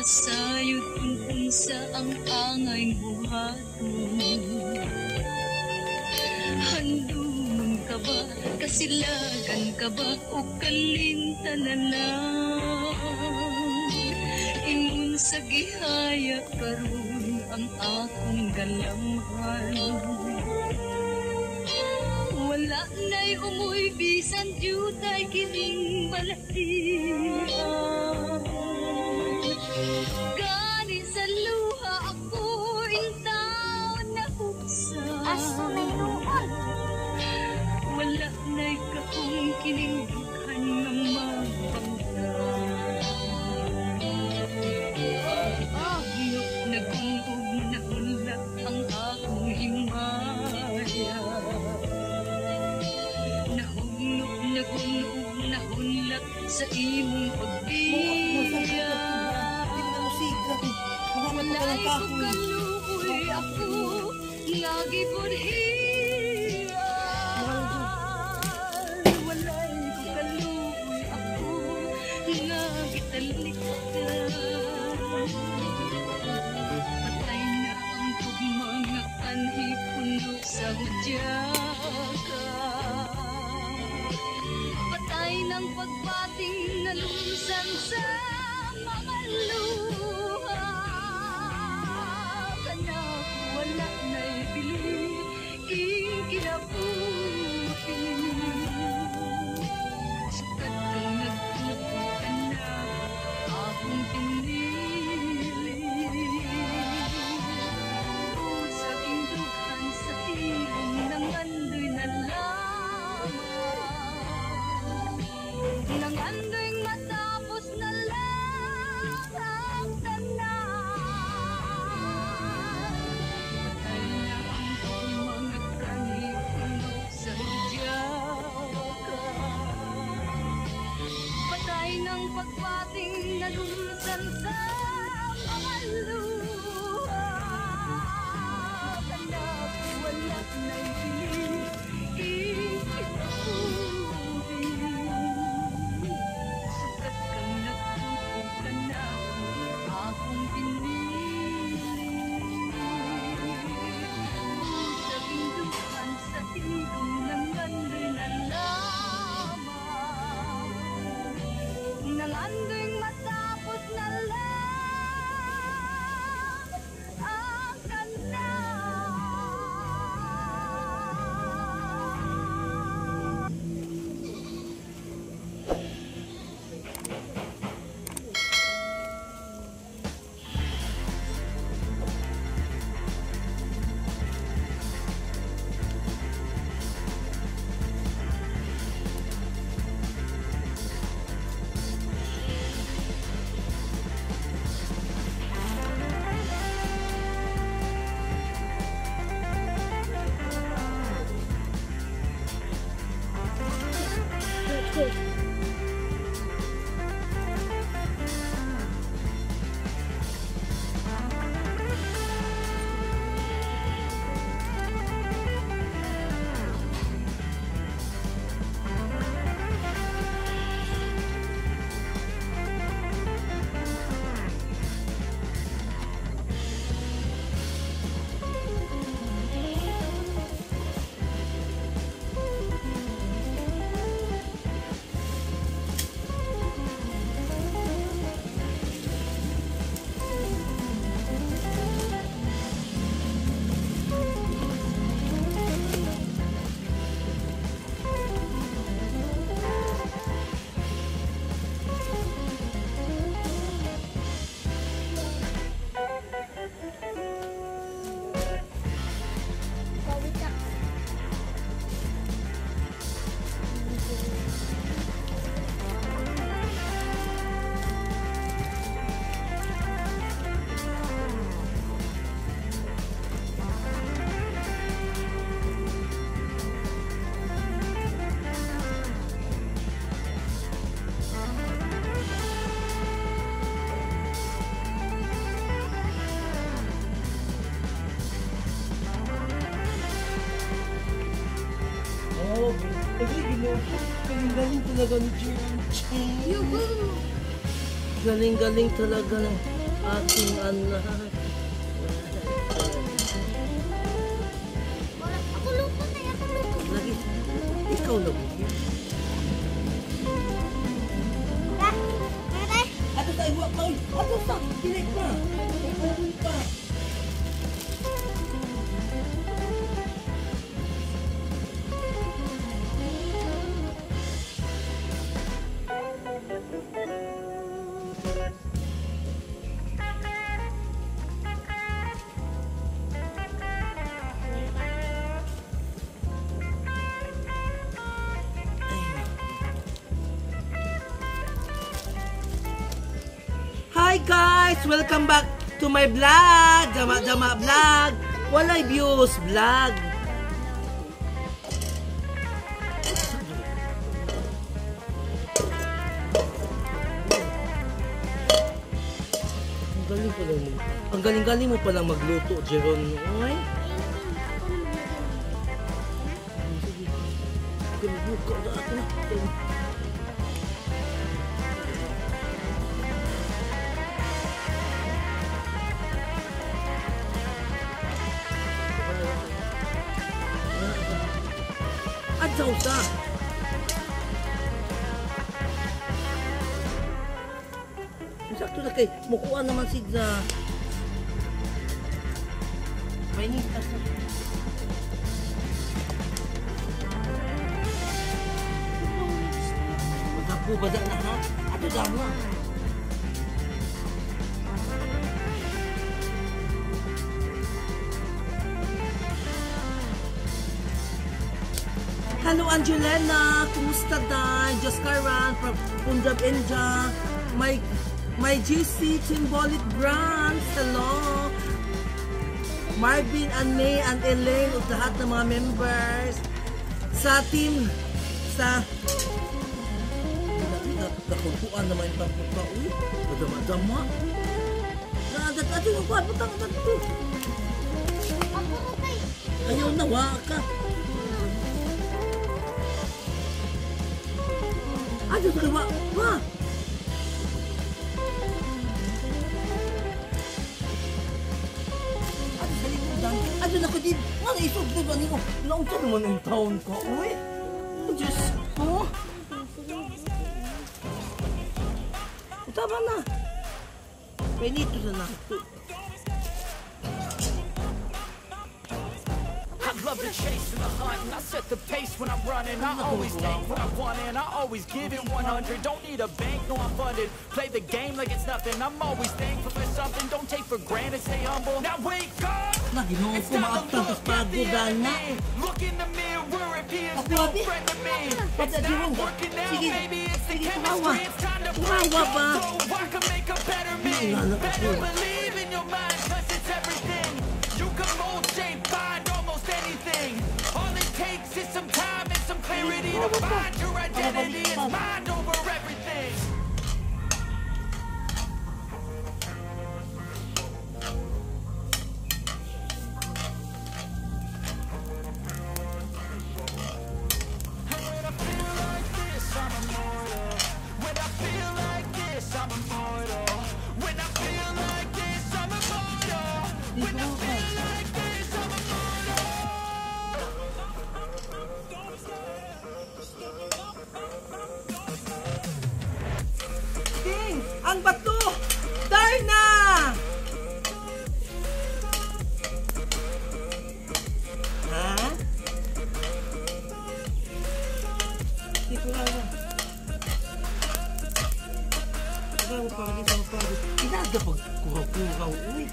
sayod kung unsa ang angay buhaton. Handumon ka ba, kasilagan ka ba, o kalinta na lang? Ingon sa gihaya karon ang akong galamhan. Wala na'y umuy bisan jutay kining balatian. Gani sa luha ako intaw na huksa. Asa may luon? Wala na'y kakong kinindughan ng magbangga. Nagungog na hulak ang akong himaya. Nagungog na hulak sa imong pagbiya. Walay ko kaluoy ako nga gibudhiya. Walay ko kaluoy ako nga gitalikdan. Patay na ang tugmang nga kanhi puno sa hudyaga. Patay ng pagbating na lumsan sa mga luha. Kanak wala na'y bili, kinabuhi. Sukat kang nagtuto ka na, akong pinili. Sa induhan sa ilong ng andoy na lamang. Nang andoy matapos na lang ang tanan. Patay na ang mga kanhi puno sa hudyaga. Patay ng pagpating na lumsan sa mga luha. Kanak wala na'y bili, ikinabuhi. Sukat kang nagtuto ka na, akong pinili. Sa pinduhan sa ilong ng andoy na lamang. Nang andoy matapos na lang ang tanan. Galing talaga ni Gianchi. Galing-galing talaga na. aking anak. Ako luto na, ako luto. Lagi, ikaw na mo. Ato tayo, wak pa. Ato sa, pilit pa. Ikaw pa. Hi guys! Welcome back to my vlog! Jama vlog! Walay views vlog! Ang galing mo palang magluto, Jeron. Okay? Sige, magbuka na ako. Adsaw sa. Sakto na kay mukuha naman sigla. May nitas na. Magkapo ba na ha? Ato dama. Hello Angelina, kumusta na? Diyos Karan from Punjab, India. My GC Timbolit Brands, hello. Marvin and May and Elaine at lahat ng mga members sa team sa nakukuan naman yung pagpupa. Uy, madama-dama. Ato yung kuhan, butang ito. Ayaw nawa ka. Aduh, terima. Wah. Aduh, galing mo dan. Aduh, nakadid. Mga isog na ba niyo? Naunta naman ang taon ko. Uy. Diyos ko. Tama na. Penito na nato. Love the chase and the hunt, and I set the pace when I'm running. I always take what I want and I always give it 100. Don't need a bank, no I'm funded. Play the game like it's nothing. I'm always thankful for something. Don't take for granted, stay humble. Now wake up! It's time to look at the enemy. Look in the mirror if he is no friend to me. It's not working out, baby, it's the chemistry. It's time to break up so I can make a better me. Better believe in your mind, cause it's everything. You can mold, shape, find almost anything. All it takes is some time and some clarity to find your identity. It's mind over everything. And when I feel like this, I'm immortal. When I feel like this, I'm immortal. When I feel like this, I'm immortal. When I feel like this, I'm immortal. King, ang bato! Darna! Ha? Dito lang na. Ikaw pa, ikaw pa. Inaga pag kuraw-kuraw. Uy.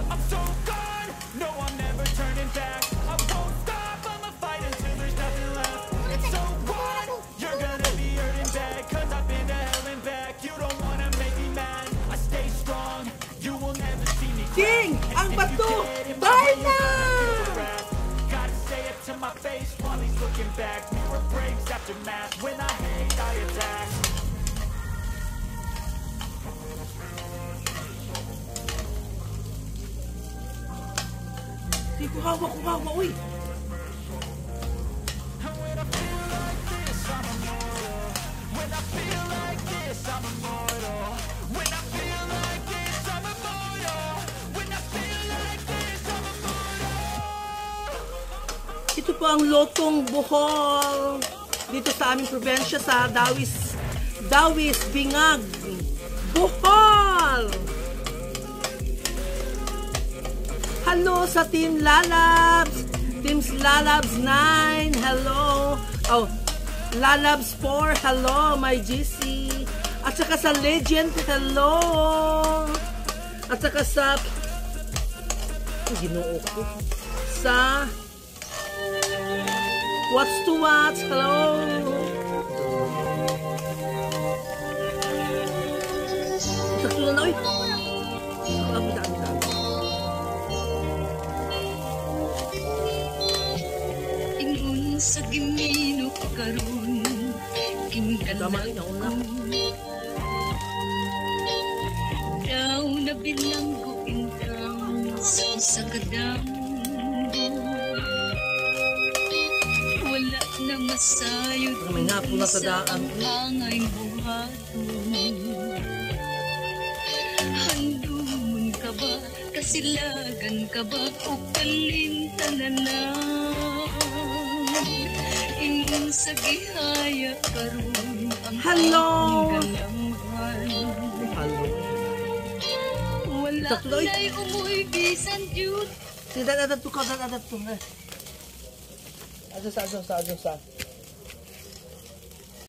I'm so gone. No, I'm never turning back. I won't stop. I'ma fight until there's nothing left. And so what? You're gonna be hurting bad, cause I've been to hell and back. You don't wanna make me mad. I stay strong. You will never see me cry. King, ang And if you bato! get in my way, Darna! you'll feel the wrath. Gotta say it to my face while he's looking back. Mirror breaks after math. When I hate, I attack. Di ko hawa, uy. And when I feel like this, I'm immortal. When I feel like po ang lotong Bohol dito sa aming probinsya sa Dauis, Bingag, Bohol. Hello sa Team Lalabs, Teams Lalabs 9, hello. Oh, Lalabs 4, hello, my GC. At saka sa Legend, hello. At saka sa Ginoo ko. Sa What's to Watch, hello. Sakto na, oy. Ingon sa gimino karon Tama rin ako na. daw na bilanggo intang sa kadambo. Wala na masayod May napo na sa daan. Hangay buhaton. Handumon ka ba? Kasilagan ka ba? O kalintan na lang? Ingon sa gihaya karon ang Hello. galamhan. Hello. Wala Tatlo, oy. na'y umuy bisan jud. Adat to. Adat sa.